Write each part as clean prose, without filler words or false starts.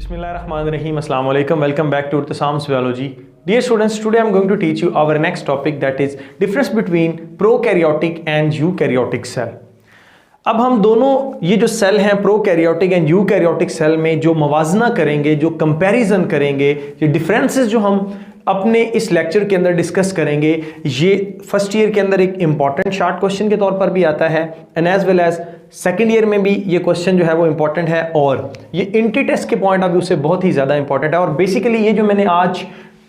Bismillahirrahmanirrahim. Assalamu alaikum. Welcome back to Irtisam's Biology. Dear students, today I'm going to teach you our next topic, that is difference between prokaryotic and eukaryotic cell. अब हम दोनों ये जो cell हैं prokaryotic and eukaryotic cell में जो मवाजना करेंगे, जो कंपैरिजन करेंगे, ये डिफरेंसेस जो हम अपने इस लेक्चर के अंदर डिस्कस करेंगे, ये फर्स्ट ईयर के अंदर एक इंपॉर्टेंट शॉर्ट क्वेश्चन के तौर पर भी आता है and as well as second year में भी ये क्वेश्चन जो है वो इंपॉर्टेंट है और ये इंट्री टेस्ट के पॉइंट ऑफ व्यू से बहुत ही ज़्यादा इंपॉर्टेंट है। और बेसिकली ये जो मैंने आज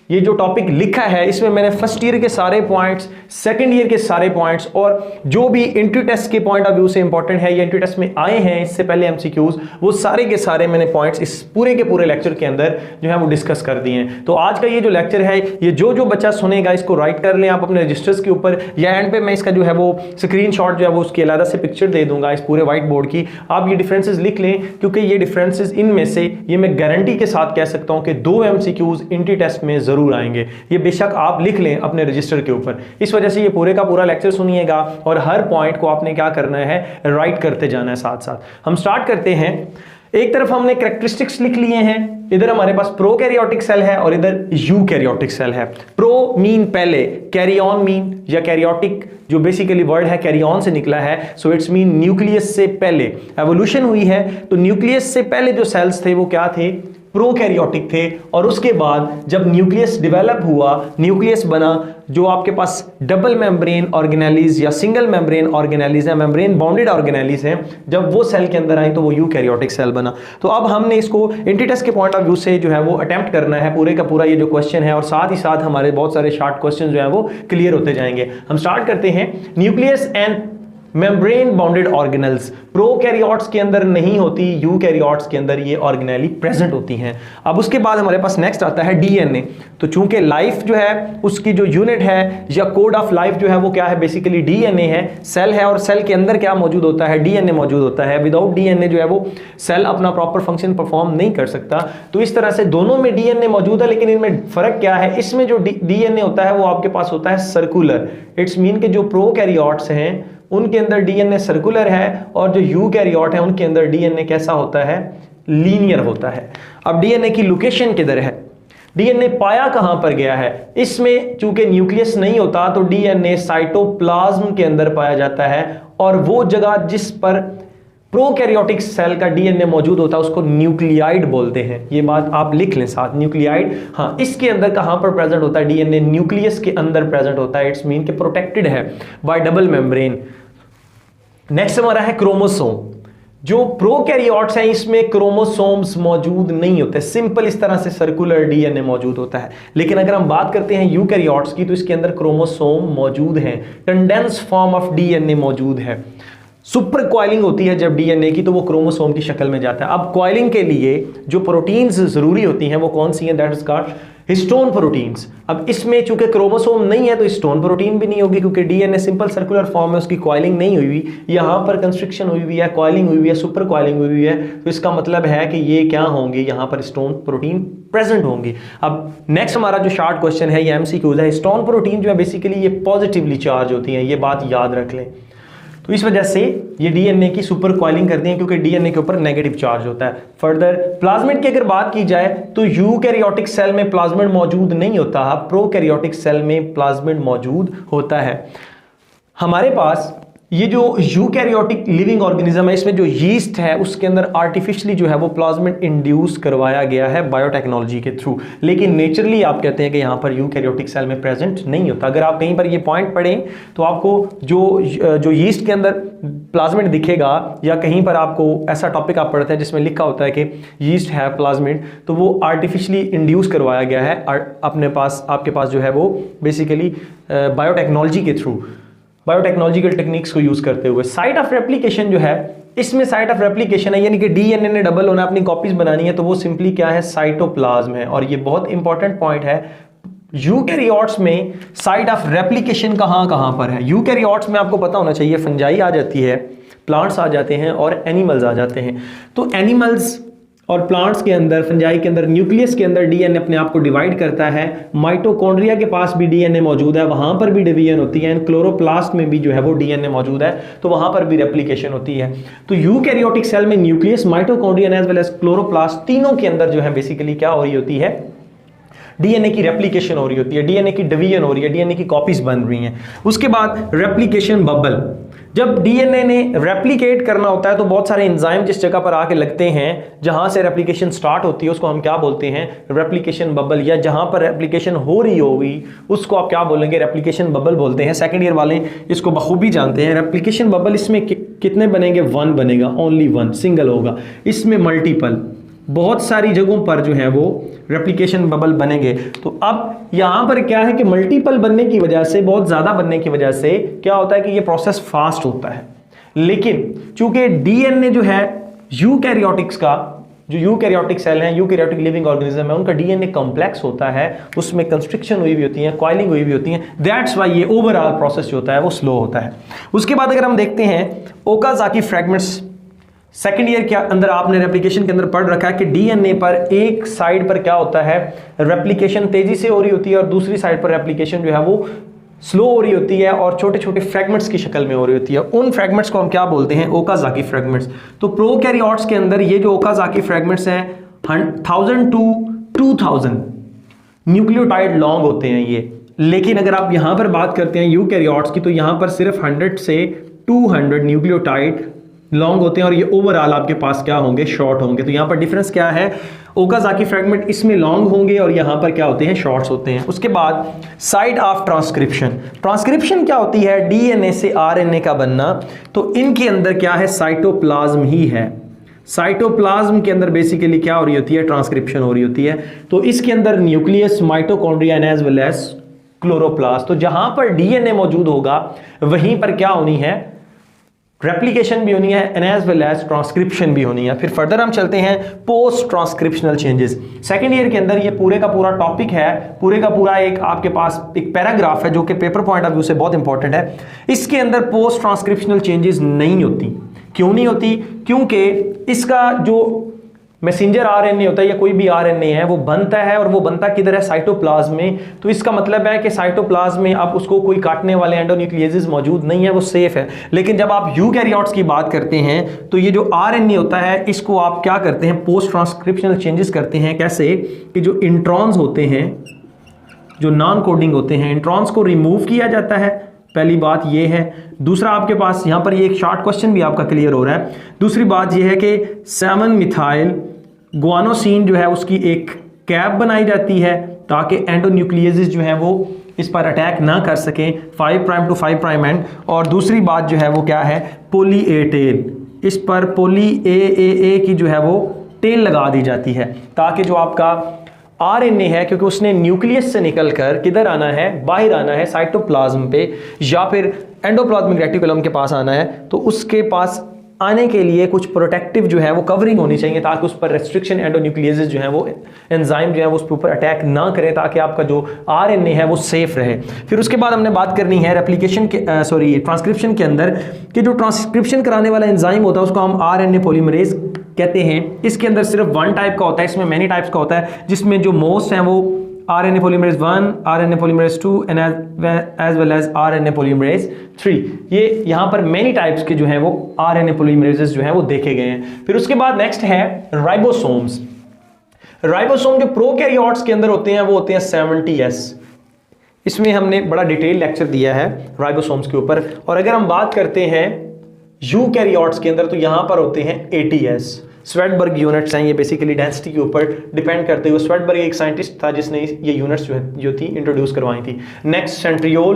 ये जो टॉपिक लिखा है इसमें मैंने फर्स्ट ईयर के सारे पॉइंट्स, सेकंड ईयर के सारे पॉइंट्स और जो भी इंट्री टेस्ट के पॉइंट ऑफ व्यू से इंपॉर्टेंट है या इंट्री टेस्ट में आए हैं इससे पहले एमसीक्यूज, वो सारे के सारे मैंने पॉइंट्स इस पूरे के पूरे लेक्चर के अंदर जो है वो डिस्कस कर दिए हैं। तो आज का ये जो लेक्चर है, ये जो बच्चा सुनेगा इसको राइट कर लें आप अपने रजिस्टर्स के ऊपर, या एंड पे मैं इसका जो है वो स्क्रीनशॉट जो है वो उसकी अलग से पिक्चर दे दूंगा इस पूरे व्हाइट बोर्ड की। आप ये डिफरेंसेस लिख लें क्योंकि ये डिफरेंसेस इनमें से ये मैं गारंटी के साथ कह सकता हूं कि 2 एमसीक्यूज इंट्री टेस्ट में जरूर आएंगे। ये बेशक आप लिख लें अपने रजिस्टर के ऊपर। इस वजह से ये पूरे का पूरा लेक्चर सुनिएगा और हर पॉइंट को आपने क्या करना है, राइट करते जाना है साथ साथ। हम स्टार्ट करते हैं। एक तरफ हमने कैरेक्टरिस्टिक्स लिख लिए हैं, इधर हमारे पास प्रोकैरियोटिक सेल है और इधर यूकैरियोटिक सेल है। प्रो मीन पहले, कैरी ऑन मीन या कैरियोटिक जो बेसिकली वर्ड है कैरी ऑन से निकला है, सो इट्स मीन न्यूक्लियस से पहले एवोल्यूशन हुई है। तो न्यूक्लियस से पहले जो सेल्स थे वो क्या थे, प्रोकैरियोटिक थे। और उसके बाद जब न्यूक्लियस डेवलप हुआ, न्यूक्लियस बना, जो आपके पास डबल मेम्ब्रेन ऑर्गेनेलिज या सिंगल मेम्ब्रेन ऑर्गेनेलिज है, मेम्ब्रेन बाउंडेड ऑर्गेनेलिज हैं, जब वो सेल के अंदर आई तो वो यूकैरियोटिक सेल बना। तो अब हमने इसको इंट्री टेस्ट के पॉइंट ऑफ व्यू से जो है वो अटेम्प्ट करना है पूरे का पूरा ये जो क्वेश्चन है, और साथ ही साथ हमारे बहुत सारे शॉर्ट क्वेश्चन जो है वो क्लियर होते जाएंगे। हम स्टार्ट करते हैं। Nucleus and membrane bounded organelles prokaryotes के अंदर नहीं होती, यूकैरियोट्स के अंदर ये ऑर्गेनेली प्रेजेंट होती हैं। अब उसके बाद हमारे पास नेक्स्ट आता है डीएनए। तो चूंकि लाइफ जो है उसकी जो यूनिट है या कोड ऑफ लाइफ जो है वो क्या है, बेसिकली डीएनए है। सेल है और सेल के अंदर क्या मौजूद होता है, डीएनए मौजूद होता है। विदाउट डीएनए जो है वो सेल अपना प्रॉपर फंक्शन परफॉर्म नहीं कर सकता। तो इस तरह से दोनों में डीएनए मौजूद है, लेकिन इनमें फर्क क्या है, इसमें जो डीएनए होता है वो आपके पास होता है सर्कुलर। इट्स मीन के जो प्रोकैरियोट्स हैं उनके अंदर डीएनए सर्कुलर है और जो यूकैरियोट है उनके अंदर डीएनए कैसा होता है, लीनियर होता है। अब डीएनए की लोकेशन किधर है, डीएनए पाया कहां पर गया है, इसमें चूंकि न्यूक्लियस नहीं होता तो डीएनए साइटोप्लाज्म के अंदर पाया जाता है। और वो जगह जिस पर प्रोकैरियोटिक सेल का डीएनए मौजूद होता है उसको न्यूक्लियाइड बोलते हैं। ये बात आप लिख लें साथ, न्यूक्लियाइड। हाँ, इसके अंदर कहां पर प्रेजेंट होता है, डीएनए न्यूक्लियस के अंदर प्रेजेंट होता है। इट्स मीन के प्रोटेक्टेड है बाय डबल मेम्ब्रेन। नेक्स्ट हमारा है क्रोमोसोम। जो प्रोकैरियोट्स हैं इसमें क्रोमोसोम्स मौजूद नहीं होते, सिंपल इस तरह से सर्कुलर डीएनए मौजूद होता है। लेकिन अगर हम बात करते हैं यूकैरियोट्स की तो इसके अंदर क्रोमोसोम मौजूद हैं, कंडेंस फॉर्म ऑफ डीएनए मौजूद है। सुपर कॉइलिंग होती है जब डीएनए की तो वो क्रोमोसोम की शक्ल में जाता है। अब कॉइलिंग के लिए जो प्रोटीन्स जरूरी होती हैं वो कौन सी हैं, that is called histone proteins. अब इसमें चूंकि क्रोमोसोम नहीं है तो हिस्टोन प्रोटीन भी नहीं होगी, क्योंकि डीएनए सिंपल सर्कुलर फॉर्म में उसकी कॉइलिंग नहीं हुई हुई, यहाँ पर कंस्ट्रिक्शन हुई हुई है, कॉइलिंग हुई हुई है, सुपर कॉइलिंग हुई हुई है। तो इसका मतलब है कि ये क्या होंगे, यहाँ पर हिस्टोन प्रोटीन प्रेजेंट होंगी। अब नेक्स्ट हमारा जो शॉर्ट क्वेश्चन है ये एमसीक्यूज है। हिस्टोन प्रोटीन जो है बेसिकली ये पॉजिटिवली चार्ज होती हैं, ये बात याद रख लें। तो इस वजह से ये डीएनए की सुपर कॉइलिंग करती हैं क्योंकि डीएनए के ऊपर नेगेटिव चार्ज होता है। फर्दर प्लाज्मिड की अगर बात की जाए तो यूकैरियोटिक सेल में प्लाज्मिड मौजूद नहीं होता, प्रोकैरियोटिक सेल में प्लाज्मिड मौजूद होता है। हमारे पास ये जो यूकैरियोटिक लिविंग ऑर्गेनिज्म है इसमें जो यीस्ट है उसके अंदर आर्टिफिशियली जो है वो प्लाज्मिड इंड्यूस करवाया गया है बायोटेक्नोलॉजी के थ्रू, लेकिन नेचुरली आप कहते हैं कि यहाँ पर यूकैरियोटिक सेल में प्रेजेंट नहीं होता। अगर आप कहीं पर ये पॉइंट पढ़ें तो आपको जो यीस्ट के अंदर प्लाज्मिड दिखेगा या कहीं पर आपको ऐसा टॉपिक आप पढ़ते हैं जिसमें लिखा होता है कि यीस्ट है प्लाज्मिड, तो वो आर्टिफिशियली इंड्यूस करवाया गया है अपने पास, आपके पास जो है वो बेसिकली बायोटेक्नोलॉजी के थ्रू, बायोटेक्नोलॉजिकल टेक्निक्स को यूज करते हुए। साइट ऑफ रेप्लिकेशन जो है इसमें साइट ऑफ रेप्लिकेशन है, यानी कि डीएनए ने डबल होना, अपनी कॉपीज बनानी है, तो वो सिंपली क्या है, साइटोप्लाज्म है। और ये बहुत इंपॉर्टेंट पॉइंट है, यूकैरियोट्स में साइट ऑफ रेप्लिकेशन कहां पर है। यूकैरियोट्स में आपको पता होना चाहिए फंजाई आ जाती है, प्लांट्स आ जाते हैं और एनिमल्स आ जाते हैं। तो एनिमल्स और प्लांट्स के अंदर, फंजाई के अंदर, न्यूक्लियस के अंदर डीएनए अपने आप को डिवाइड करता है। माइटोकॉन्ड्रिया के पास भी डीएनए मौजूद है, वहां पर भी डिवीजन होती है। क्लोरोप्लास्ट में भी जो है वो डीएनए मौजूद है, तो वहां पर भी रेप्लिकेशन होती है। तो यूकैरियोटिक सेल में nucleus, mitochondria as well as chloroplast, तीनों के अंदर जो है बेसिकली क्या हो रही होती है, डीएनए की रेप्लिकेशन हो रही होती है, डीएनए की डिवीजन हो रही है, डीएनए की कॉपीज बन रही हैं। उसके बाद रेप्लिकेशन बबल, जब डीएनए ने रेप्लिकेट करना होता है तो बहुत सारे एंजाइम जिस जगह पर आके लगते हैं जहां से रेप्लिकेशन स्टार्ट होती है उसको हम क्या बोलते हैं, रेप्लिकेशन बबल। या जहां पर रेप्लिकेशन हो रही होगी उसको आप क्या बोलेंगे, रेप्लिकेशन बबल बोलते हैं। सेकंड ईयर वाले इसको बखूबी जानते हैं। रेप्लिकेशन बबल, इसमें कितने बनेंगे, 1 बनेगा, ओनली 1, सिंगल होगा। इसमें मल्टीपल, बहुत सारी जगहों पर जो है वो रेप्लिकेशन बबल बनेंगे। तो अब यहां पर क्या है कि मल्टीपल बनने की वजह से, बहुत ज्यादा बनने की वजह से क्या होता है कि ये प्रोसेस फास्ट होता है। लेकिन चूंकि डीएनए जो है यूकैरियोटिक्स का, जो यूकैरियोटिक सेल हैं, यूकैरियोटिक लिविंग ऑर्गेनिज्म है, उनका डीएनए कॉम्प्लेक्स होता है, उसमें कंस्ट्रिक्शन हुई भी होती है, कॉइलिंग हुई भी होती है। दैट्स वाई ये ओवरऑल प्रोसेस जो होता है वो स्लो होता है। उसके बाद अगर हम देखते हैं ओकाजाकी फ्रैगमेंट्स, सेकेंड ईयर के अंदर आपने रेप्लिकेशन के अंदर पढ़ रखा है कि डीएनए पर एक साइड पर क्या होता है, रेप्लिकेशन तेजी से हो रही होती है और दूसरी साइड पर रेप्लिकेशन जो है वो स्लो हो रही होती है और छोटे छोटे फ्रैगमेंट्स की शक्ल में हो रही होती है। उन फ्रैगमेंट्स को हम क्या बोलते हैं, ओकाजाकी फ्रैगमेंट्स। तो प्रोकैरियोट्स के अंदर ये जो ओकाजाकी फ्रैगमेंट्स हैं 1000 to 2000 न्यूक्लियोटाइड लॉन्ग होते हैं ये। लेकिन अगर आप यहां पर बात करते हैं यूकैरियोट्स की, तो यहां पर सिर्फ 100 से 200 न्यूक्लियोटाइड लॉन्ग होते हैं और ये ओवरऑल आपके पास क्या होंगे, शॉर्ट होंगे। तो यहां पर डिफरेंस क्या है, ओकाजाकी फ्रैगमेंट इसमें लॉन्ग होंगे और यहां पर क्या होते हैं, शॉर्ट्स होते हैं। उसके बाद साइट ऑफ ट्रांसक्रिप्शन, ट्रांसक्रिप्शन क्या होती है, डीएनए से आरएनए का बनना। तो इनके अंदर क्या है, साइटोप्लाज्म ही है। साइटोप्लाज्म के अंदर बेसिकली क्या हो रही होती है, ट्रांसक्रिप्शन हो रही होती है। तो इसके अंदर nucleus, mitochondria as well as chloroplast. तो जहां पर डीएनए मौजूद होगा वहीं पर क्या होनी है, रेप्लिकेशन भी होनी है एज वेल एज ट्रांसक्रिप्शन भी होनी है। फिर फर्दर हम चलते हैं post transcriptional changes. Second year के अंदर ये पूरे का पूरा टॉपिक है, पूरे का पूरा एक आपके पास एक पैराग्राफ है जो कि पेपर पॉइंट ऑफ व्यू से बहुत इंपॉर्टेंट है। इसके अंदर पोस्ट ट्रांसक्रिप्शनल चेंजेस नहीं होती। क्यों नहीं होती, क्योंकि इसका जो मैसेंजर आरएनए होता है या कोई भी आरएनए है वो बनता है, और वो बनता किधर है, साइटोप्लाज्म में। तो इसका मतलब है कि साइटोप्लाज्म में अब उसको कोई काटने वाले एंडोन्यूक्लियेजेस मौजूद नहीं है, वो सेफ है। लेकिन जब आप यूकैरियोट्स की बात करते हैं तो ये जो आरएनए होता है इसको आप क्या करते हैं, पोस्ट ट्रांसक्रिप्शनल चेंजेस करते हैं। कैसे कि जो इंट्रॉन्स होते हैं, जो नॉन कोडिंग होते हैं, इंट्रॉन्स को रिमूव किया जाता है, पहली बात ये है। दूसरा आपके पास यहां पर ये एक शॉर्ट क्वेश्चन भी आपका क्लियर हो रहा है। दूसरी बात ये है कि 7 मिथाइल गुआनोसिन जो है उसकी एक कैप बनाई जाती है ताकि एंडोन्यूक्लियेजेस जो है वो इस पर अटैक ना कर सकें, 5 प्राइम टू 5 प्राइम एंड। और दूसरी बात जो है वो क्या है, पोली ए टेल, इस पर पोली ए की जो है वो टेल लगा दी जाती है ताकि जो आपका आरएनए है, क्योंकि उसने न्यूक्लियस से निकलकर किधर आना है, बाहर आना है साइटोप्लाज्म पे या फिर एंडोप्लाज्मिक रेटिकुलम के पास आना है, तो उसके पास आने के लिए कुछ प्रोटेक्टिव जो है वो कवरिंग होनी चाहिए ताकि उस पर रेस्ट्रिक्शन एंडोन्यूक्लियेजेस जो है वो एंजाइम जो है वो उस ऊपर अटैक ना करें, ताकि आपका जो आरएनए है वो सेफ रहे। फिर उसके बाद हमने बात करनी है रेप्लिकेशन के ट्रांसक्रिप्शन के अंदर कि जो ट्रांसक्रिप्शन कराने वाला एंजाइम होता है उसको हम आरएनए पॉलीमरेज कहते हैं। इसके अंदर सिर्फ 1 टाइप का होता है, इसमें मैनी टाइप्स का होता है, जिसमें जो मोस्ट हैं वो RNA polymerase 1, RNA polymerase 2 and as well as RNA polymerase 3। ये यहाँ पर many types के जो हैं वो RNA polymerases जो हैं वो देखे गए हैं। फिर उसके बाद नेक्स्ट है राइबोसोम्स। राइबोसोम जो प्रोकैरियोट्स के अंदर होते हैं वो होते हैं 70S। इसमें हमने बड़ा डिटेल लेक्चर दिया है राइबोसोम्स के ऊपर। और अगर हम बात करते हैं यूकैरियोट्स के अंदर तो यहाँ पर होते हैं 80S। स्वेटबर्ग यूनिट्स हैं, ये बेसिकली डेंसिटी के ऊपर डिपेंड करते हुए, स्वेटबर्ग एक साइंटिस्ट था जिसने ये यूनिट्स जो थी इंट्रोड्यूस करवाई थी। नेक्स्ट सेंट्रियोल,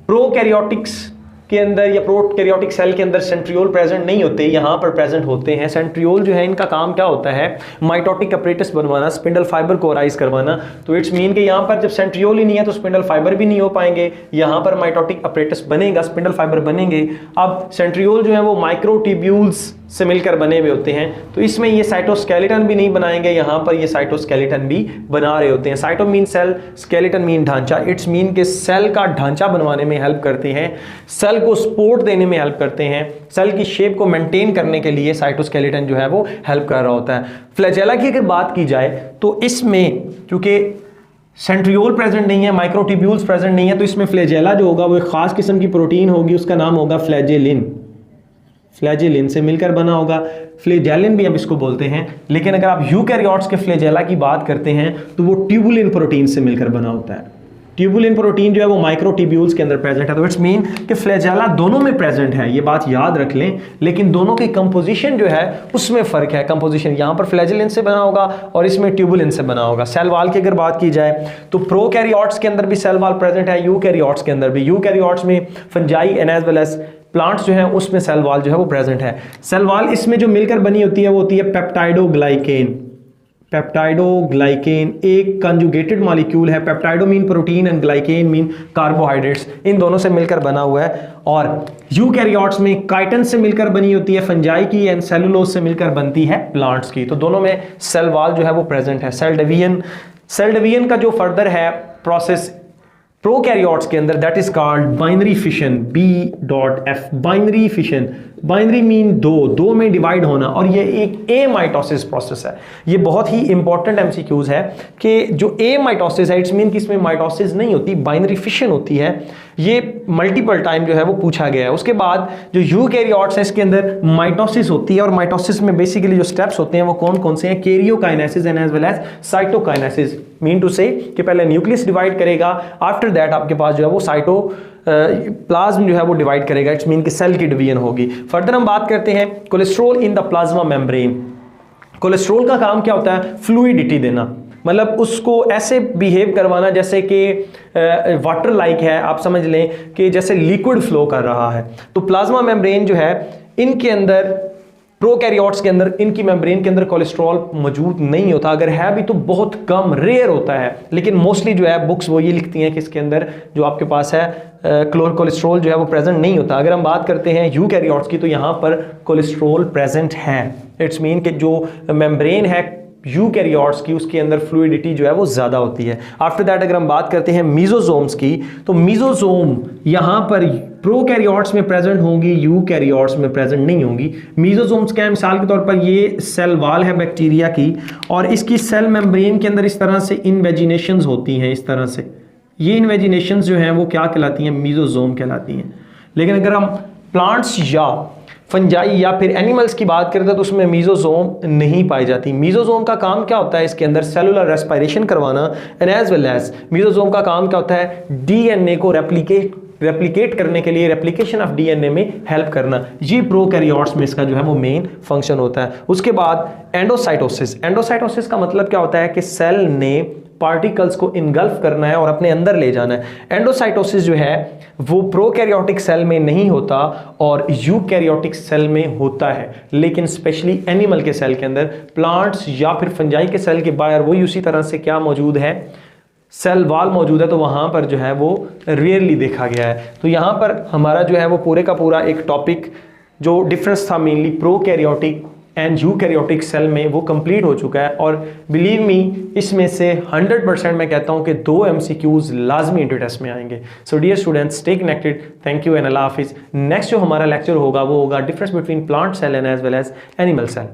प्रोकैरियोटिक्स के अंदर या प्रोकैरियोटिक सेल के अंदर सेंट्रियोल प्रेजेंट नहीं होते, यहाँ पर प्रेजेंट होते हैं। सेंट्रियोल जो है इनका काम क्या होता है, माइटोटिक अपरेटस बनवाना, स्पिंडल फाइबर को राइज करवाना। तो इट्स मीन कि यहाँ पर जब सेंट्रियोल ही नहीं है तो स्पिंडल फाइबर भी नहीं हो पाएंगे, यहाँ पर माइटोटिक अपरेटस बनेगा, स्पिंडल फाइबर बनेंगे। अब सेंट्रियोल जो है वो माइक्रोट्यूब्यूल्स से मिलकर बने हुए होते हैं। तो इसमें ये साइटोस्केलेटन भी नहीं बनाएंगे, यहाँ पर ये साइटोस्केलेटन भी बना रहे होते हैं। Cyto mean cell, skeleton mean ढांचा। इट्स मीन के सेल का ढांचा बनवाने में हेल्प करते हैं, सेल को सपोर्ट देने में हेल्प करते हैं, सेल की शेप को मेंटेन करने के लिए साइटोस्केलेटन जो है वो हेल्प कर रहा होता है। फ्लैजेला की अगर बात की जाए तो इसमें क्योंकि सेंट्रियोल प्रेजेंट नहीं है, माइक्रोट्यूब्यूल्स प्रेजेंट नहीं है, तो इसमें फ्लैजेला जो होगा वो एक खास किस्म की प्रोटीन होगी, उसका नाम होगा फ्लैजेलिन। फ्लैजेलिन से मिलकर बना होगा, फ्लैजेलिन भी हम इसको बोलते हैं। लेकिन अगर आप यूकैरियोट्स के फ्लैजेला की बात करते हैं तो वो ट्यूबुलिन प्रोटीन से मिलकर बना होता है। ट्यूबुलिन प्रोटीन जो है वो माइक्रोट्यूब्यूल्स के अंदर प्रेजेंट है। तो इट्स मीन कि फ्लैजेला दोनों में प्रेजेंट है, ये बात याद रख लें। लेकिन दोनों की कंपोजिशन जो है उसमें फर्क है। कंपोजिशन यहाँ पर फ्लैजेलिन से बना होगा और इसमें ट्यूबुलिन से बना होगा। सेल वाल की अगर बात की जाए तो प्रोकैरियोट्स के अंदर भी सेल वाल प्रेजेंट है, यूकैरियोट्स के अंदर भी। यूकैरियोट्स में fungi and as well as plants जो है उसमें सेल वाल जो है वो प्रेजेंट है। सेल वाल इसमें जो मिलकर बनी होती है वो होती है पेप्टाइडोग्लाइकेन। पेप्टाइडोग्लाइकेन एक कंजुगेटेड मॉलिक्यूल है। Peptido mean protein and glycan mean carbohydrates, इन दोनों से मिलकर बना हुआ है। और यूकैरियोट्स में काइटन से मिलकर बनी होती है फंजाई की, एंड सेलुलोज से मिलकर बनती है प्लांट्स की। तो दोनों में सेल वाल जो है वो प्रेजेंट है। सेल डिवीजन का जो फर्दर है प्रोसेस प्रोकैरियोट्स के अंदर, that is called binary fission, B.F। Binary fission, binary mean दो में डिवाइड होना, और ये एक ए माइटोसिस प्रोसेस है। ये बहुत ही इंपॉर्टेंट एमसीक्यूज है कि जो ए माइटोसिस है इट्स मीन कि इसमें माइटोसिस नहीं होती, बाइनरी फिशन होती है। ये मल्टीपल टाइम जो है वो पूछा गया है। उसके बाद जो यूकैरियोट्स है इसके अंदर माइटोसिस होती है, और माइटोसिस में बेसिकली जो स्टेप्स होते हैं वो कौन कौन से हैं? Karyokinesis and as well as cytokinesis. Mean to say कि पहले न्यूक्लियस डिवाइड करेगा, आफ्टर दैट आपके पास जो है वो प्लाज्म जो है वो डिवाइड करेगा। इट्स मीन कि सेल की डिवीजन होगी। फर्दर हम बात करते हैं cholesterol in the plasma membrane. Cholesterol का काम क्या होता है? फ्लूइडिटी देना, मतलब उसको ऐसे बिहेव करवाना जैसे कि वाटर लाइक है, आप समझ लें कि जैसे लिक्विड फ्लो कर रहा है। तो प्लाज्मा मेम्ब्रेन जो है इनके अंदर, प्रोकैरियोट्स के अंदर, इनकी मेम्ब्रेन के अंदर कोलेस्ट्रॉल मौजूद नहीं होता। अगर है भी तो बहुत कम, रेयर होता है। लेकिन मोस्टली जो है बुक्स वो ये लिखती हैं कि इसके अंदर जो आपके पास है कोलेस्ट्रॉल जो है वो प्रेजेंट नहीं होता। अगर हम बात करते हैं यूकैरियोट्स की तो यहाँ पर कोलेस्ट्रॉल प्रेजेंट है। इट्स मीन कि जो मेम्ब्रेन है यूकैरियोट्स की उसके अंदर फ्लूइडिटी जो है वो ज़्यादा होती है। आफ्टर दैट अगर हम बात करते हैं मीजोजोम्स की, तो मीजोजोम यहाँ पर प्रोकैरियोट्स में प्रेजेंट होंगी, यूकैरियोट्स में प्रेजेंट नहीं होंगी। मीजोजोम्स क्या है? मिसाल के तौर पर ये सेल वाल है बैक्टीरिया की, और इसकी सेल मेम्ब्रेन के अंदर इस तरह से इन्वेजिनेशंस होती हैं। इस तरह से ये इन्वेजिनेशंस जो हैं वो क्या कहलाती हैं? मीजोजोम कहलाती हैं। लेकिन अगर हम प्लांट्स या फंजाई या फिर एनिमल्स की बात करते हैं तो उसमें मीजोजोम नहीं पाई जाती। मीजोजोम का काम क्या होता है? इसके अंदर सेलुलर रेस्पिरेशन करवाना, and as well as mesosome का काम क्या होता है? डीएनए को रेप्लिकेट करने के लिए, रेप्लिकेशन ऑफ डीएनए में हेल्प करना। ये प्रोकैरियोट्स में इसका जो है वो मेन फंक्शन होता है। उसके बाद एंडोसाइटोसिस। एंडोसाइटोसिस का मतलब क्या होता है? कि सेल ने पार्टिकल्स को इनगल्फ करना है और अपने अंदर ले जाना है। एंडोसाइटोसिस जो है वो प्रोकैरियोटिक सेल में नहीं होता और यूकैरियोटिक सेल में होता है, लेकिन स्पेशली एनिमल के सेल के अंदर, प्लांट्स या फिर फंजाई के सेल के बाहर वही उसी तरह से क्या मौजूद है? सेल वाल मौजूद है। तो वहां पर जो है वो रेयरली देखा गया है। तो यहां पर हमारा जो है वो पूरे का पूरा एक टॉपिक जो डिफरेंस था mainly prokaryotic and eukaryotic cell में, वो कंप्लीट हो चुका है। और बिलीव मी, इसमें से 100% मैं कहता हूं कि 2 MCQs लाजमी इंटर टेस्ट में आएंगे। So dear students, stay connected. Thank you and अल्लाह हाफिज। नेक्स्ट जो हमारा लेक्चर होगा वो होगा difference between plant cell and as well as animal cell.